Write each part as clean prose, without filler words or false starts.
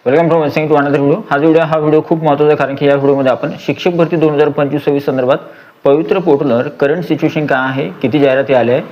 Welcome from watching to another video. हा video खूप महत्त्वाचा आहे, कारण की या व्हिडिओमध्ये आपण शिक्षक भरती 2025-26 संदर्भात पवित्र पोर्टलवर करंट सिच्युएशन काय आहे, किती जाहिराती आल्या आहे,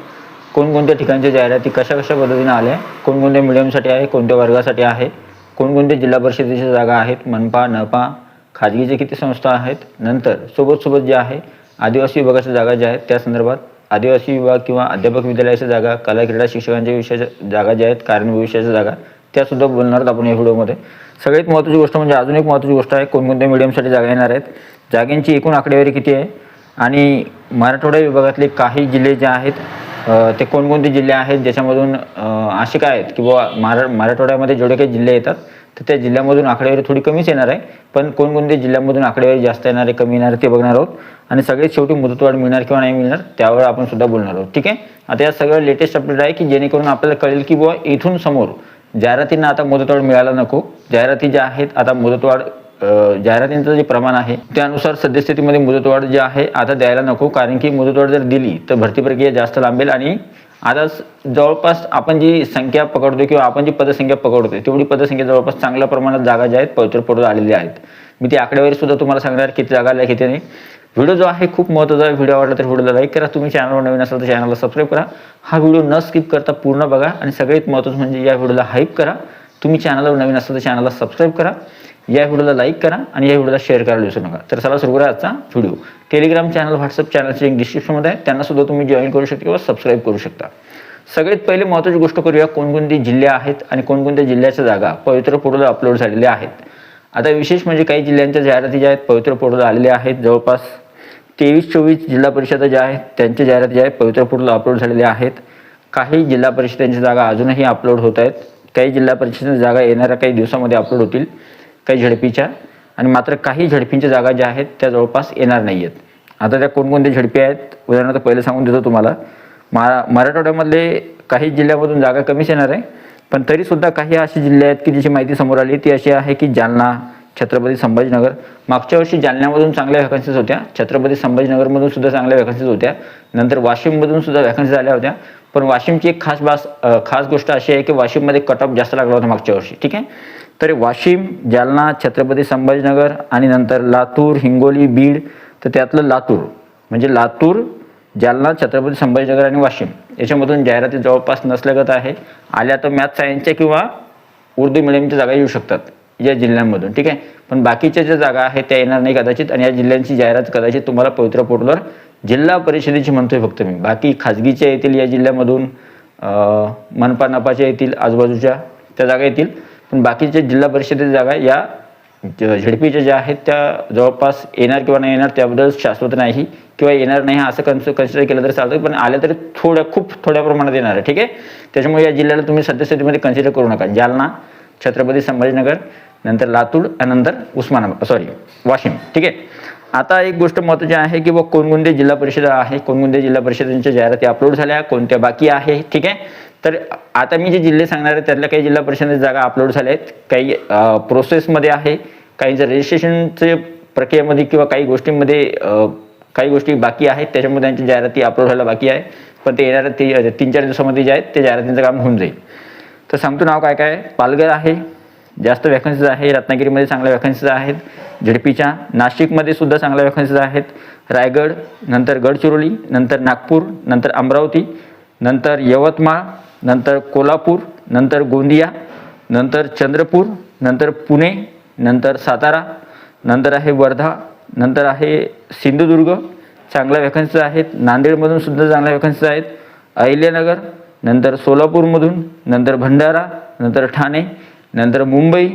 कोणकोणत्या ठिकाणच्या जाहिराती कशा पद्धतीने आल्या आहे, कोणकोणत्या मीडियमसाठी आहे, कोणत्या वर्गासाठी आहे, कोणकोणत्या जिल्हा परिषदेच्या जागा आहेत, मनपा नपा खाजगीचे किती संस्था आहेत, नंतर सोबत जे आहे आदिवासी विभागाच्या जागा ज्या आहेत त्या संदर्भात, आदिवासी विभाग किंवा अध्यापक विद्यालयाच्या जागा, कला क्रीडा शिक्षकांच्या विषयाच्या जागा ज्या आहेत, कार्यान्वयन विषयाच्या जागा त्यासुद्धा बोलणार आहोत आपण या व्हिडिओमध्ये। सगळ्यात महत्त्वाची गोष्ट म्हणजे अजून एक महत्त्वाची गोष्ट आहे, कोणकोणत्या मीडियमसाठी जागा येणार आहेत, जागांची एकूण आकडेवारी किती आहे आणि मराठवाडा विभागातले काही जिल्हे जे आहेत ते कोणकोणते जिल्हे आहेत ज्याच्यामधून असे काय आहेत की बाबा मराठवाड्यामध्ये जेवढे काही जिल्हे येतात तर त्या जिल्ह्यामधून आकडेवारी थोडी कमीच येणार आहे, पण कोणकोणत्या जिल्ह्यामधून आकडेवारी जास्त येणार आहे, कमी येणार आहे ते बघणार आहोत आणि सगळ्यात शेवटी मुदतवाढ मिळणार किंवा नाही मिळणार त्यावर आपण सुद्धा बोलणार आहोत। ठीक आहे, आता या सगळं लेटेस्ट अपडेट आहे की जेणेकरून आपल्याला कळेल की बाबा इथून समोर जाहिरातींना आता मुदतवाढ मिळायला नको, जाहिराती ज्या आहेत आता मुदतवाढ जाहिरातींचं जे प्रमाण आहे त्यानुसार सद्यस्थितीमध्ये मुदतवाढ जी आहे आता द्यायला नको, कारण की मुदतवाढ जर दिली तर भरती प्रक्रिया जास्त लांबेल आणि आता जवळपास आपण जी संख्या पकडतो किंवा आपण जी पदसंख्या पकडतो तेवढी पदसंख्या जवळपास चांगल्या प्रमाणात जागा ज्या आहेत पवित्र पोर्टलवर आलेल्या आहेत। मी ती आकडेवारी सुद्धा तुम्हाला सांगणार किती जागा आल्या किती नाही। व्हिडिओ जो आहे खूप महत्त्वाचा आहे, व्हिडिओ आवडला तर व्हिडिओला लाईक करा, तुम्ही चॅनलवर नवीन असाल तर चॅनलला सबस्क्राईब करा, हा व्हिडिओ न स्किप करता पूर्ण बघा आणि सगळ्यात महत्त्वाचं म्हणजे या व्हिडिओला हाईप करा। तुम्ही चॅनलवर नवीन असाल तर चॅनलला सबस्क्राईब करा, या व्हिडिओला लाईक करा आणि या व्हिडिओला शेअर करायला विसरू नका। तर चला सुरू करा आजचा व्हिडिओ। टेलिग्राम चॅनल, व्हॉट्सअप चॅनलचे लिंक डिस्क्रिप्शनमध्ये आहे, त्यांना सुद्धा तुम्ही जॉईन करू शकता किंवा सबस्क्राईब करू शकता। सगळ्यात पहिले महत्त्वाची गोष्ट करूया, कोणकोणते जिल्हे आहेत आणि कोणकोणत्या जिल्ह्याच्या जागा पवित्र पोर्टलवर अपलोड झालेल्या आहेत। आता विशेष म्हणजे काही जिल्ह्यांच्या जाहिराती ज्या आहेत पवित्र पोर्टलवर आलेल्या आहेत, जवळपास 23-24 जिल्हा परिषदा ज्या आहेत त्यांच्या जाहिराती ज्या आहेत पवित्र पोर्टलवर अपलोड झालेल्या आहेत। काही जिल्हा परिषदांच्या जागा अजूनही अपलोड होत आहेत, काही जिल्हा परिषदेच्या जागा येणाऱ्या काही दिवसामध्ये अपलोड होतील, काही झडपीच्या, आणि मात्र काही झडपींच्या जागा ज्या आहेत त्या जवळपास येणार नाही आहेत। आता त्या कोणकोणत्या झडपी आहेत उदाहरणार्थ पहिले सांगून देतो तुम्हाला। मराठवाड्यामधले काही जिल्ह्यामधून जागा कमीच येणार आहे, पण तरीसुद्धा काही असे जिल्हे आहेत की ज्याची माहिती समोर आली ती अशी आहे की जालना, छत्रपती संभाजीनगर। मागच्या वर्षी जालन्यामधून चांगल्या वॅकन्सीज होत्या, छत्रपती संभाजीनगरमधून सुद्धा चांगल्या वॅकन्सीज होत्या, नंतर वाशिममधून सुद्धा वॅकन्सीज आल्या होत्या। पण वाशिमची एक खास गोष्ट अशी आहे की वाशिममध्ये कट ऑफ जास्त लागला होता मागच्या वर्षी। ठीक आहे, तर वाशिम, जालना, छत्रपती संभाजीनगर आणि नंतर लातूर, हिंगोली, बीड, तर त्यातलं लातूर म्हणजे लातूर, जालना, छत्रपती संभाजीनगर आणि वाशिम याच्यामधून जाहिराती जवळपास नसल्यागत आहे। आल्या तर मॅथ सायन्सच्या किंवा उर्दू मिडियमच्या जागा येऊ शकतात या जिल्ह्यांमधून। ठीक आहे, पण बाकीच्या ज्या जागा आहेत त्या येणार नाही कदाचित, आणि या जिल्ह्यांची जाहिरात कदाचित तुम्हाला पवित्र पोर्टलवर जिल्हा परिषदेची म्हणतोय फक्त मी, बाकी खाजगीच्या येतील या जिल्ह्यामधून, मनपा नपाच्या येतील, आजूबाजूच्या त्या जागा येतील, पण बाकीच्या जिल्हा परिषदेच्या जागा या झडपीच्या ज्या आहेत त्या जवळपास येणार किंवा नाही येणार त्याबद्दल शाश्वत नाही, किंवा येणार नाही असं कन्सिडर केलं तरी चालतं, पण आल्या तरी खूप थोड्या प्रमाणात येणार आहे। ठीक आहे, त्याच्यामुळे या जिल्ह्याला तुम्ही सद्यस्थितीमध्ये कन्सिडर करू नका। जालना, छत्रपती संभाजीनगर, नंतर लातूर आणि नंतर वाशिम। ठीक आहे, आता एक गोष्ट महत्त्वाची आहे की कोणकोणत्या जिल्हा परिषदा आहे, कोणकोणत्या जिल्हा परिषदांच्या जाहिराती अपलोड झाल्या, कोणत्या बाकी आहे। ठीक आहे, तर आता मी जे जिल्हे सांगणार आहे त्यातल्या काही जिल्हा परिषदेच्या जागा अपलोड झाल्या आहेत, काही प्रोसेसमध्ये आहे, काहींचं रजिस्ट्रेशनचे प्रक्रियेमध्ये किंवा काही गोष्टींमध्ये काही गोष्टी बाकी आहेत, त्याच्यामध्ये त्यांची जाहिराती अपलोड व्हायला बाकी आहे, पण ते येणाऱ्या 3-4 दिवसामध्ये जे आहेत ते जाहिरातींचं काम होऊन जाईल। तर सांगतो नाव काय काय, पालघर आहे, जास्त वॅकन्सीज आहे, रत्नागिरीमध्ये चांगल्या वॅकन्सीज आहेत झडपीच्या, नाशिकमध्ये सुद्धा चांगल्या वॅकन्सीज आहेत, रायगड, नंतर गडचिरोली, नंतर नागपूर, नंतर अमरावती, नंतर यवतमाळ, नंतर कोल्हापूर, नंतर गोंदिया, नंतर चंद्रपूर, नंतर पुणे, नंतर सातारा, नंतर आहे वर्धा, नंतर आहे सिंधुदुर्ग, चांगल्या वॅकन्सीज आहेत, नांदेडमधून सुद्धा चांगल्या वॅकन्सीज आहेत, अहिल्यानगर, नंतर सोलापूरमधून, नंतर भंडारा, नंतर ठाणे, नंतर मुंबई,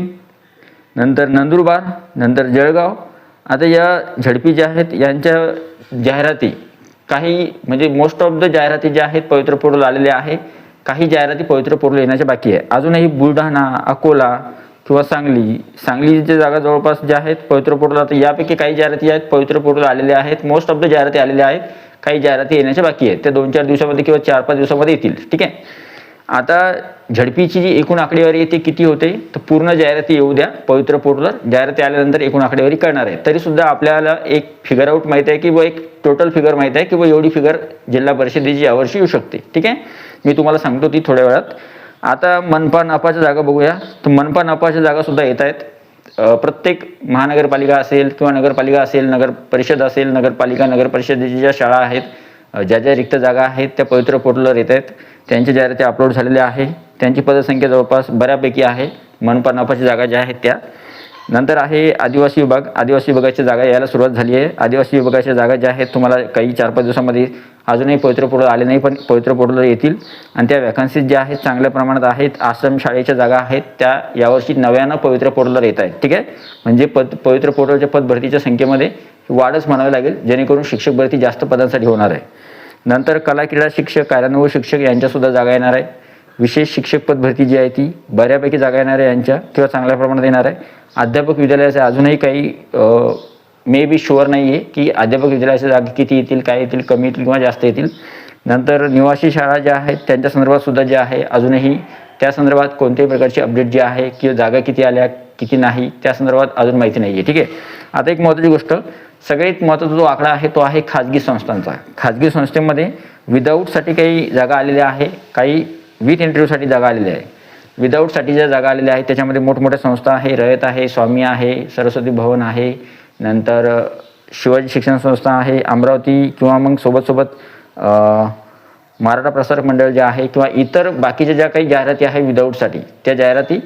नंतर नंदुरबार, नंतर जळगाव। आता या झडपी ज्या आहेत यांच्या जाहिराती काही म्हणजे मोस्ट ऑफ द जाहिराती ज्या आहेत पवित्र पोर्टल आलेल्या आहे, काही जाहिराती पवित्र पोर्टल येण्याच्या बाकी आहे। अजूनही बुलढाणा, अकोला किंवा सांगलीच्या जागा जवळपास ज्या आहेत पवित्र पोर्टल, आता यापैकी काही जाहिराती आहेत पवित्र पोर्टल आलेल्या आहेत, मोस्ट ऑफ द जाहिराती आलेल्या आहेत, काही जाहिराती येण्याच्या बाकी आहेत, त्या 2-4 दिवसामध्ये किंवा 4-5 दिवसामध्ये येतील। ठीक आहे, आता झडपीची जी एकूण आकडेवारी येते किती होते तर पूर्ण जाहिराती येऊ द्या पवित्र पोर्टलवर, जाहिराती आल्यानंतर एकूण आकडेवारी करणार आहे। तरी सुद्धा आपल्याला एक फिगर आउट माहिती आहे की एक टोटल फिगर माहिती आहे की एवढी फिगर जिल्हा परिषदेची यावर्षी येऊ शकते। ठीक आहे, मी तुम्हाला सांगतो ती थोड्या वेळात। आता मनपा नपाच्या जागा बघूया. तर मनपा नपाच्या जागा सुद्धा येत आहेत. प्रत्येक महानगरपालिका असेल किंवा नगरपालिका असेल, नगर परिषद असेल, नगरपालिका नगर परिषदेच्या ज्या शाळा आहेत, ज्या ज्या रिक्त जागा आहेत त्या पवित्र पोर्टलवर येत आहेत. त्यांच्या जाहिराती अपलोड झालेल्या आहे. त्यांची पदसंख्या जवळपास बऱ्यापैकी आहे. मनपा नपाच्या जागा ज्या आहेत त्या. नंतर आहे आदिवासी विभाग. आदिवासी विभागाच्या जागा यायला सुरुवात झाली आहे. आदिवासी विभागाच्या जागा ज्या आहेत तुम्हाला काही 4-5 दिवसामध्ये, अजूनही पवित्र पोर्टल आले नाही पण पवित्र पोर्टलवर येतील. आणि त्या वॅकन्सीज ज्या आहेत चांगल्या प्रमाणात आहेत. आश्रम शाळेच्या जागा आहेत त्या यावर्षी नव्यानं पवित्र पोर्टलवर येत आहेत. ठीक आहे, म्हणजे पवित्र पोर्टलच्या पद भरतीच्या संख्येमध्ये वाढच म्हणावी लागेल, जेणेकरून शिक्षक भरती जास्त पदांसाठी होणार आहे. नंतर कला क्रीडा शिक्षक, कार्यानुभव शिक्षक यांच्यासुद्धा जागा येणार आहे. विशेष शिक्षक पद भरती जी आहे ती बऱ्यापैकी जागा येणार आहे यांच्या, किंवा चांगल्या प्रमाणात येणार आहे. अध्यापक विद्यालयाचे अजूनही काही मे बी शुअर नाही आहे की अध्यापक विद्यालयाच्या जागा किती येतील, काय येतील, कमी येतील किंवा जास्त येतील. नंतर निवासी शाळा ज्या आहेत त्यांच्या संदर्भात सुद्धा जे आहे अजूनही त्या संदर्भात कोणत्याही प्रकारची अपडेट जी आहे किंवा जागा किती आल्या किती नाही त्या संदर्भात अजून माहिती नाही आहे. ठीक आहे. आता एक महत्त्वाची गोष्ट, सगळ्यात महत्त्वाचा जो आकडा आहे तो आहे खाजगी संस्थांचा. खाजगी संस्थेमध्ये विदाऊटसाठी काही जागा आलेल्या आहे, काही विथ इंटरव्ह्यूसाठी जागा आलेल्या आहे. विदाऊटसाठी ज्या जागा आलेल्या आहेत त्याच्यामध्ये मोठमोठ्या संस्था आहे, रयत आहे, स्वामी आहे, सरस्वती भवन आहे, नंतर शिवाजी शिक्षण संस्था आहे, अमरावती, किंवा मग सोबत मराठा प्रसारक मंडळ जे आहे, किंवा इतर बाकीच्या ज्या काही जाहिराती आहे विदाऊटसाठी त्या जाहिराती.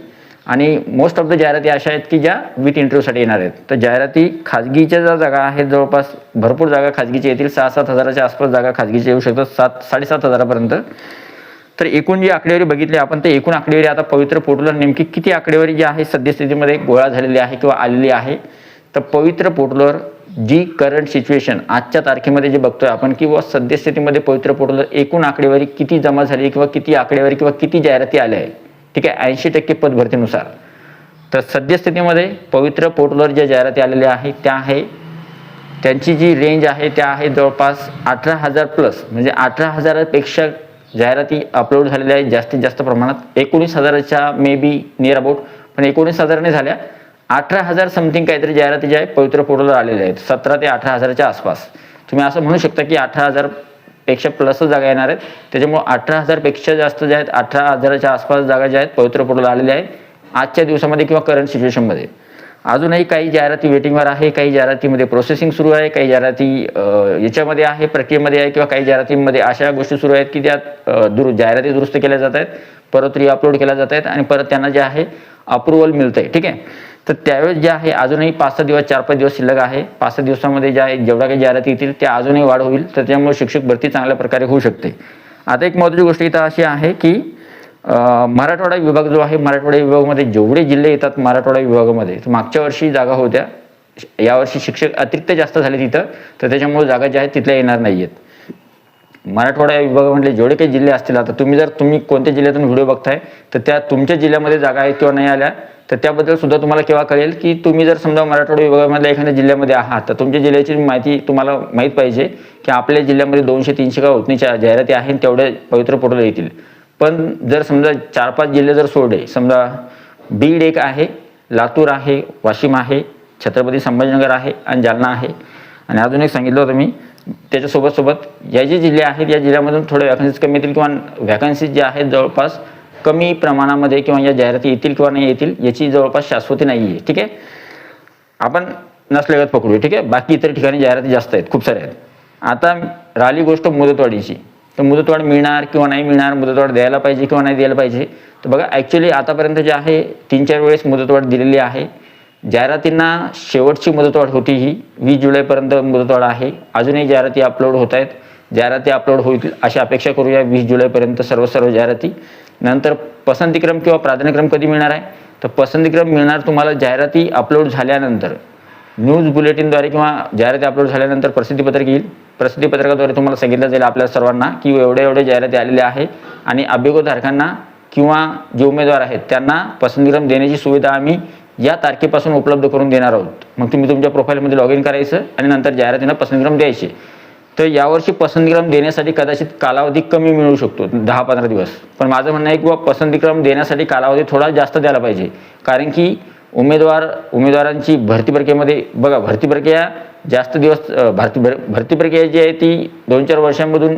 आणि मोस्ट ऑफ द जाहिराती अशा आहेत की ज्या विथ इंटरव्ह्यूसाठी येणार आहेत. तर जाहिराती खाजगीच्या ज्या जागा आहेत जवळपास भरपूर जागा खाजगीच्या येतील. 6-7 हजाराच्या आसपास जागा खाजगीच्या येऊ शकतात, 7-7.5 हजारापर्यंत. तर एकूण जी आकडेवारी बघितली आपण, तर एकूण आकडेवारी आता पवित्र पोर्टलवर नेमकी किती आकडेवारी जी आहे सद्यस्थितीमध्ये गोळा झालेली आहे किंवा आलेली आहे. तर पवित्र पोर्टलवर जी करंट सिच्युएशन आजच्या तारखेमध्ये जे बघतोय आपण, किंवा सद्यस्थितीमध्ये पवित्र पोर्टलवर एकूण आकडेवारी किती जमा झाली किंवा किती आकडेवारी किंवा किती जाहिराती आल्या आहे. ठीक आहे, 80% पद भरतीनुसार. तर सद्यस्थितीमध्ये पवित्र पोर्टलवर ज्या जाहिराती आलेल्या आहेत त्या आहे, त्यांची जी रेंज आहे त्या आहे जवळपास 18,000 प्लस, म्हणजे 18,000पेक्षा जाहिराती अपलोड झालेल्या आहेत जास्तीत जास्त प्रमाणात. 19,000च्या मे बी नियर अबाउट, पण 19,000 झाल्या. 18,000 समथिंग काहीतरी जाहिराती ज्या आहेत पवित्र पोर्टलवर आलेल्या आहेत, 17 ते 18,000च्या आसपास. तुम्ही असं म्हणू शकता की 18,000पेक्षा प्लसच जागा येणार आहेत. त्याच्यामुळे 18,000पेक्षा जास्त ज्या आहेत, 18,000च्या आसपास जागा ज्या आहेत पवित्र पोर्टलवर आलेल्या आहेत आजच्या दिवसामध्ये किंवा करंट सिच्युएशनमध्ये. अजूनही काही जाहिराती वेटिंगवर आहे, काही जाहिरातीमध्ये प्रोसेसिंग सुरू आहे, काही जाहिराती याच्यामध्ये आहे, प्रक्रियेमध्ये आहे, किंवा काही जाहिरातींमध्ये अशा गोष्टी सुरू आहेत की त्यात जाहिराती दुरुस्त केल्या जात आहेत, परत अपलोड केल्या जात आहेत आणि परत त्यांना जे आहे अप्रुव्हल मिळतं आहे. ठीक आहे. तर त्यावेळेस जे आहे अजूनही 5-6 दिवस 4-5 दिवस शिल्लक आहे. 5-6 दिवसामध्ये ज्या जेवढ्या काही जाहिराती येतील त्या अजूनही वाढ होईल. तर त्यामुळे शिक्षक भरती चांगल्या प्रकारे होऊ शकते. आता एक महत्त्वाची गोष्ट इथं अशी आहे की मराठवाडा विभाग जो आहे, मराठवाडा विभागामध्ये जेवढे जिल्हे येतात मराठवाडा विभागामध्ये, तर मागच्या वर्षी जागा होत्या, यावर्षी शिक्षक अतिरिक्त जास्त झाले तिथं, तर त्याच्यामुळे जागा ज्या आहेत तिथल्या येणार नाही आहेत. मराठवाडा विभागामधले जेवढे काही जिल्हे असतील, आता तुम्ही कोणत्या जिल्ह्यातून व्हिडिओ बघताय तर त्या तुमच्या जिल्ह्यामध्ये जागा आहेत किंवा नाही आल्या तर त्याबद्दल सुद्धा तुम्हाला केव्हा कळेल की तुम्ही जर समजा मराठवाडा विभागामधल्या एखाद्या जिल्ह्यामध्ये आहात तर तुमच्या जिल्ह्याची माहिती तुम्हाला माहीत पाहिजे की आपल्या जिल्ह्यामध्ये 200-300 का ओपनिंगच्या जाहिराती आहेत तेवढ्या पवित्र पोर्टलवर येतील. पण जर समजा 4-5 जिल्हे जर सोडले, समजा बीड एक आहे, लातूर आहे, वाशिम आहे, छत्रपती संभाजीनगर आहे आणि जालना आहे, आणि अजून एक सांगितलं होतं मी त्याच्यासोबत या जे जिल्हे आहेत या जिल्ह्यामधून थोडे वॅकन्सीज कमी येतील किंवा वॅकन्सीज ज्या आहेत जवळपास कमी प्रमाणामध्ये किंवा या जाहिराती येतील किंवा नाही येतील याची जवळपास शाश्वती नाही आहे. ठीक आहे, आपण नसल्यागत पकडू. ठीक आहे, बाकी इतर ठिकाणी जाहिराती जास्त आहेत, खूप साऱ्या आहेत. आता राहिली गोष्ट मुदतवाढीची. तर मुदतवाढ मिळणार किंवा नाही मिळणार, मुदतवाढ द्यायला पाहिजे किंवा नाही द्यायला पाहिजे. तर बघा ॲक्च्युली आतापर्यंत जे आहे 3-4 वेळेस मुदतवाढ दिलेली आहे. जाहिरातींना शेवटची मुदतवाढ होती ही 20 जुलैपर्यंत मुदतवाढ आहे. अजूनही जाहिराती अपलोड होत आहेत, जाहिराती अपलोड होईल अशी अपेक्षा करूया 20 जुलैपर्यंत सर्व जाहिराती. नंतर पसंतीक्रम किंवा प्राधान्यक्रम कधी मिळणार आहे, तर पसंतीक्रम मिळणार तुम्हाला जाहिराती अपलोड झाल्यानंतर न्यूज बुलेटिनद्वारे किंवा जाहिराती अपलोड झाल्यानंतर प्रसिद्धीपत्रक येईल. प्रसिद्धीपत्रकाद्वारे तुम्हाला सांगितलं जाईल आपल्या सर्वांना की एवढ्या जाहिराती आलेल्या आहे आणि अभियोगधारकांना किंवा जे उमेदवार आहेत त्यांना पसंतीक्रम देण्याची सुविधा आम्ही या तारखेपासून उपलब्ध करून देणार आहोत. मग तुम्ही तुमच्या प्रोफाईलमध्ये लॉग इन करायचं आणि नंतर जाहिरातींना पसंतीक्रम द्यायचे. तर यावर्षी पसंतीक्रम देण्यासाठी कदाचित कालावधी कमी मिळू शकतो, 10-15 दिवस. पण माझं म्हणणं आहे की पसंतीक्रम देण्यासाठी कालावधी थोडा जास्त द्यायला पाहिजे, कारण की उमेदवारांची भरती प्रक्रियेमध्ये बघा, भरती प्रक्रिया जास्त दिवस भरती प्रक्रिया जी आहे ती 2-4 वर्षांमधून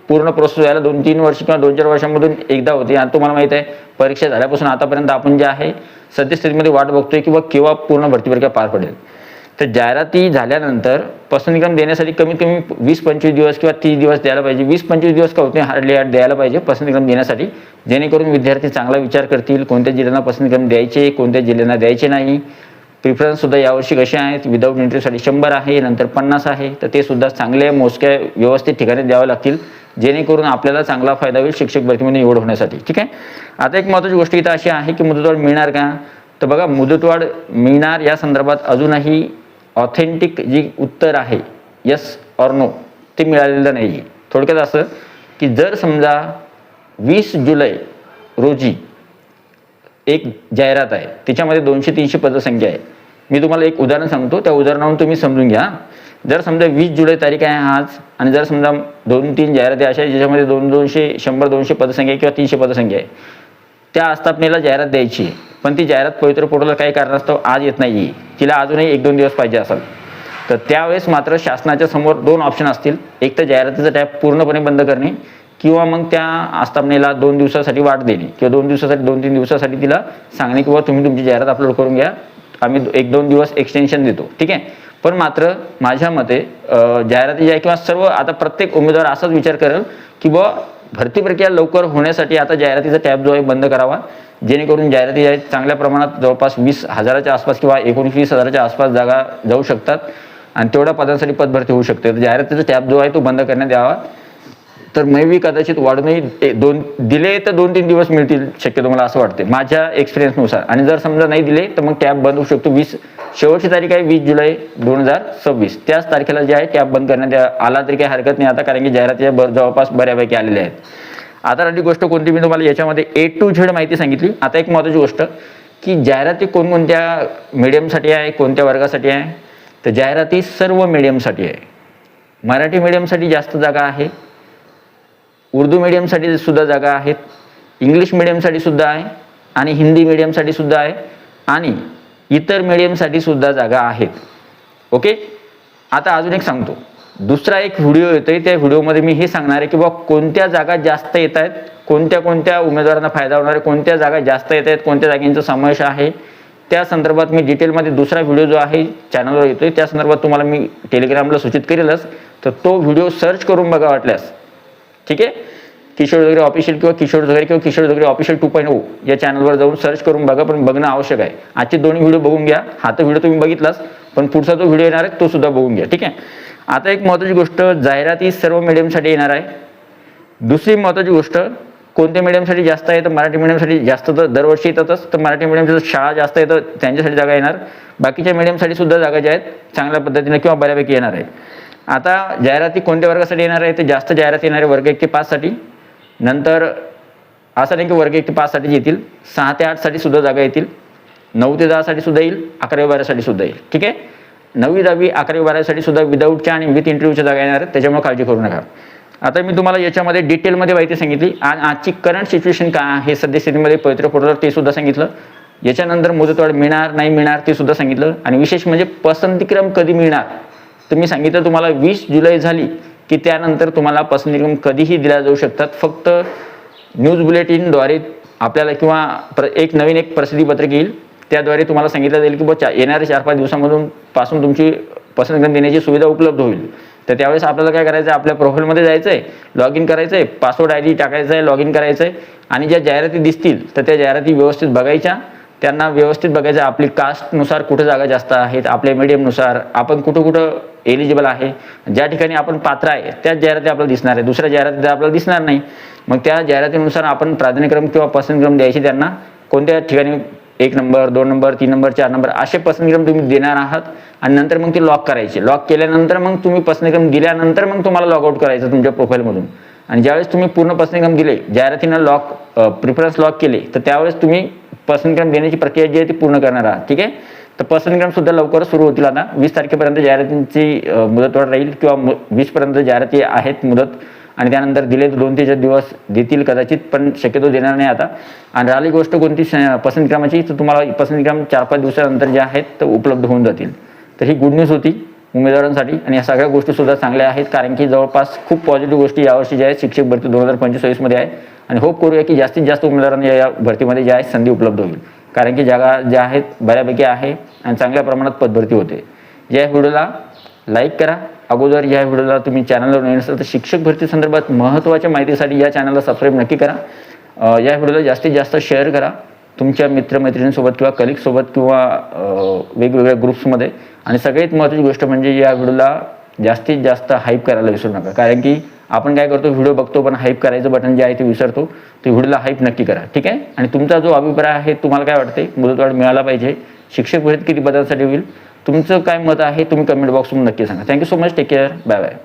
पूर्ण प्रोसेस व्हायला 2-3 वर्ष किंवा 2-4 वर्षांमधून एकदा होते. आणि तुम्हाला माहित आहे परीक्षा झाल्यापासून आतापर्यंत आपण जे आहे सद्यस्थितीमध्ये वाट बघतोय किंवा केव्हा पूर्ण भरती प्रक्रिया पार पडेल. तर जाहिराती झाल्यानंतर पसंतीक्रम देण्यासाठी कमीत कमी 20-25 दिवस किंवा 30 दिवस द्यायला पाहिजे. 20-25 दिवस का होते हार्डली द्यायला पाहिजे पसंतीक्रम देण्यासाठी, जेणेकरून विद्यार्थी चांगला विचार करतील कोणत्या जिल्ह्यांना पसंतीक्रम द्यायचे, कोणत्या जिल्ह्यांना द्यायचे नाही. प्रिफरन्स सुद्धा यावर्षी कसे आहेत, विदाऊट इंटरव्ह्यूसाठी 100 आहे, नंतर 50 आहे. तर ते सुद्धा चांगल्या मोजक्या व्यवस्थित ठिकाणी द्यावे लागतील, जेणेकरून आपल्याला चांगला फायदा होईल शिक्षक भरतीमध्ये निवड होण्यासाठी. ठीक आहे. आता एक महत्त्वाची गोष्ट इथं अशी आहे की मुदतवाढ मिळणार का, तर बघा मुदतवाढ मिळणार या संदर्भात अजूनही ऑथेंटिक जी उत्तर आहे यस ऑर नो ते मिळालेलं नाही. थोडक्यात असं की जर समजा 20 जुलै रोजी एक जाहिरात आहे, त्याच्यामध्ये 200-300 पदसंख्या आहे. मी तुम्हाला एक उदाहरण सांगतो, त्या उदाहरणावरून तुम्ही समजून घ्या. जर समजा 20 जुलै तारीख आहे आज, आणि जर समजा 2-3 जाहिराती अशा ज्याच्यामध्ये 200, 100-200 पदसंख्या किंवा 300 पदसंख्या आहे, त्या आस्थापनेला जाहिरात द्यायची, पण ती जाहिरात पवित्र पोर्टलला काही कारणास्तव आज येत नाही, तिला अजूनही 1-2 दिवस पाहिजे असेल, तर त्यावेळेस मात्र शासनाच्या समोर 2 ऑप्शन असतील. एक तर जाहिरातीचा टॅब पूर्णपणे बंद करणे, किंवा मग त्या आस्थापनेला 2 दिवसासाठी वाट देणे, किंवा 2 दिवसासाठी 2-3 दिवसासाठी तिला सांगणे किंवा तुम्ही तुमची जाहिरात अपलोड करून घ्या, आम्ही 1-2 दिवस एक्सटेन्शन देतो. ठीक आहे. पण मात्र माझ्या मते जाहिराती ज्या किंवा सर्व आता प्रत्येक उमेदवार असाच विचार करेल की बुवा भरती प्रक्रिया लवकर होण्यासाठी आता जाहिरातीचा टॅब जो आहे बंद करावा, जेणेकरून जाहिराती ज्या आहेत चांगल्या प्रमाणात जवळपास 20,000च्या आसपास किंवा 19-20,000च्या आसपास जागा जाऊ शकतात, आणि तेवढ्या पदांसाठी पदभरती होऊ शकते. तर जाहिरातीचा टॅब जो आहे तो बंद करण्यात यावा. तर मी कदाचित वाढूनही दिले तर 2-3 दिवस मिळतील शक्यतो, मला असं वाटते माझ्या एक्सपिरियन्सनुसार. आणि जर समजा नाही दिले तर मग टॅब बंद होऊ शकतो. शेवटची तारीख आहे 20 जुलै 2026, त्याच तारखेला जे आहे टॅब बंद करण्यात आला तरी काही हरकत नाही आता, कारण की जाहिराती जवळपास बऱ्यापैकी आलेल्या आहेत. आता राहिली गोष्ट कोणती, मी तुम्हाला याच्यामध्ये A to Z माहिती सांगितली. आता एक महत्त्वाची गोष्ट की जाहिराती कोणकोणत्या मीडियमसाठी आहे, कोणत्या वर्गासाठी आहे, तर जाहिराती सर्व मीडियमसाठी आहे. मराठी मीडियमसाठी जास्त जागा आहे, उर्दू मीडियमसाठी सुद्धा जागा आहेत, इंग्लिश मीडियमसाठी सुद्धा आहे, आणि हिंदी मीडियमसाठी सुद्धा आहे, आणि इतर मीडियमसाठी सुद्धा जागा आहेत. ओके. आता अजून एक सांगतो, दुसरा एक व्हिडिओ येतोय, त्या व्हिडिओमध्ये मी हे सांगणार आहे की बाबा कोणत्या जागा जास्त येत आहेत, कोणत्या उमेदवारांना फायदा होणार आहे, कोणत्या जागा जास्त येत आहेत, कोणत्या जागांचा समावेश आहे, त्या संदर्भात मी डिटेलमध्ये दुसरा व्हिडिओ जो आहे चॅनलवर येतोय त्या संदर्भात तुम्हाला मी टेलिग्रामला सूचित करेलच. तर तो व्हिडिओ सर्च करून बघा वाटल्यास. ठीक आहे. किशोर जोगरे ऑफिशियल किंवा किशोर जोगरे किंवा किशोर जोगरे ऑफिशियल 2.0 या चॅनलवर जाऊन सर्च करून बघा, पण बघणं आवश्यक आहे. आजचे दोन्ही व्हिडिओ बघून घ्या. हा तर व्हिडिओ तुम्ही बघितलाच, पण पुढचा जो व्हिडिओ येणार आहे तो सुद्धा बघून घ्या. ठीक आहे. आता एक महत्त्वाची गोष्ट, जाहिराती सर्व मीडियमसाठी येणार आहे. दुसरी महत्त्वाची गोष्ट, कोणत्या मीडियमसाठी जास्त आहे, तर मराठी मीडियमसाठी जास्त तर दरवर्षी येतातच, तर मराठी मीडियमची शाळा जास्त येतं त्यांच्यासाठी जागा येणार. बाकीच्या मीडियमसाठी सुद्धा जागा ज्या आहेत चांगल्या पद्धतीने किंवा बऱ्यापैकी येणार आहे. आता जाहिराती कोणत्या वर्गासाठी येणार आहे, तर जास्त जाहिराती येणार आहे वर्ग 1 ते 5 साठी. नंतर असं नाही की वर्ग 1 ते 5 साठी येतील, 6 ते 8 साठी सुद्धा जागा येतील, 9 ते 10 साठी सुद्धा येईल, 11वी-12 साठी सुद्धा येईल. ठीक आहे. 9वी 10वी 11वी-12 साठी सुद्धा विदाऊटच्या आणि विथ इंटरव्ह्यूच्या जागा येणार आहेत, त्याच्यामुळे काळजी करू नका. आता मी तुम्हाला याच्यामध्ये डिटेलमध्ये माहिती सांगितली, आणि आजची करंट सिच्युएशन काय आहे सद्यस्थितीमध्ये पवित्र पोर्टलवर ते सुद्धा सांगितलं. याच्यानंतर मुदतवाढ मिळणार नाही मिळणार ते सुद्धा सांगितलं, आणि विशेष म्हणजे पसंतीक्रम कधी मिळणार, तर मी सांगितलं तुम्हाला 20 जुलै झाली की त्यानंतर तुम्हाला पसंतीक्रम कधीही दिला जाऊ शकतात. फक्त न्यूज बुलेटिनद्वारे आपल्याला किंवा एक नवीन प्रसिद्धीपत्रक येईल, त्याद्वारे तुम्हाला सांगितलं जाईल की बघा येणाऱ्या 4-5 दिवसांमधून पासून तुमची पसंतीक्रम देण्याची सुविधा उपलब्ध होईल. तर त्यावेळेस आपल्याला काय करायचं आहे, आपल्या प्रोफाईलमध्ये जायचं आहे, लॉग इन करायचं आहे, पासवर्ड ID टाकायचं आहे, लॉग इन करायचं आहे, आणि ज्या जाहिराती दिसतील तर त्या जाहिराती व्यवस्थित बघायच्या, त्यांना व्यवस्थित बघायचं आपली कास्टनुसार कुठं जागा जास्त आहेत, आपल्या मीडियमनुसार आपण कुठं एलिजिबल आहे, ज्या ठिकाणी आपण पात्र आहे त्याच जाहिराती आपल्याला दिसणार आहे, दुसऱ्या जाहिराती आपल्याला दिसणार नाही. मग त्या जाहिरातीनुसार आपण प्राधान्यक्रम किंवा पसंतीक्रम द्यायचे त्यांना, कोणत्या ठिकाणी 1 नंबर 2 नंबर 3 नंबर 4 नंबर असे पसंतीक्रम तुम्ही देणार आहात, आणि नंतर मग ते लॉक करायचे. लॉक केल्यानंतर मग तुम्ही पसंतीक्रम दिल्यानंतर मग तुम्हाला लॉग आउट करायचं तुमच्या प्रोफाईलमधून. आणि ज्यावेळेस तुम्ही पूर्ण पसंतीक्रम दिले, जाहिरातीनं प्रिफरन्स लॉक केले, तर त्यावेळेस तुम्ही पसंतीक्रम देण्याची प्रक्रिया जी आहे ती पूर्ण करणार आहात. ठीक आहे. तर पसंतीक्रम सुद्धा लवकरच सुरू होतील. आता 20 तारखेपर्यंत जाहिरातींची मुदतवाढ राहील, किंवा 20 पर्यंत जाहिराती आहेत मुदत, आणि त्यानंतर दिले तर 2 ते 4 दिवस देतील कदाचित, पण शक्यतो देणार नाही आता. आणि राहिली गोष्ट कोणती पसंतीक्रमाची, तर तुम्हाला पसंतीक्रम 4-5 दिवसानंतर जे आहेत तर उपलब्ध होऊन जातील. तर ही गुड न्यूज होती. उमेदवारांसाठी आणि या सगळ्या गोष्टीसुद्धा चांगल्या आहेत, कारण की जवळपास खूप पॉझिटिव्ह गोष्टी यावर्षी ज्या आहेत शिक्षक भरती 2025-26मध्ये आहे. आणि होप करूया की जास्तीत जास्त उमेदवारांना या भरतीमध्ये ज्या आहेत संधी उपलब्ध होईल, कारण की जागा ज्या आहेत बऱ्यापैकी आहे आणि चांगल्या प्रमाणात पदभरती होते. या व्हिडिओला लाईक करा. अगोदर या व्हिडिओला तुम्ही चॅनलवर नवीन असाल तर शिक्षक भरती संदर्भात महत्त्वाच्या माहितीसाठी या चॅनलला सबस्क्राईब नक्की करा. या व्हिडिओला जास्तीत जास्त शेअर करा तुमच्या मित्रमैत्रिणींसोबत किंवा कलिगसोबत किंवा वेगवेगळ्या ग्रुप्समध्ये. आणि सगळ्यात महत्त्वाची गोष्ट म्हणजे या व्हिडिओला जास्तीत जास्त हाईप करायला विसरू नका, कारण की आपण काय करतो, व्हिडिओ बघतो पण हाईप करायचं बटन जे आहे ते विसरतो. तर व्हिडिओला हाईप नक्की करा, ठीक आहे. आणि तुमचा जो अभिप्राय आहे, तुम्हाला काय वाटते मुदतवाढ मिळाला पाहिजे, शिक्षक भरती किती पदांसाठी होईल, तुमचं काय मत आहे तुम्ही कमेंट बॉक्समध्ये नक्की सांगा. Thank you so much. Take care. Bye bye.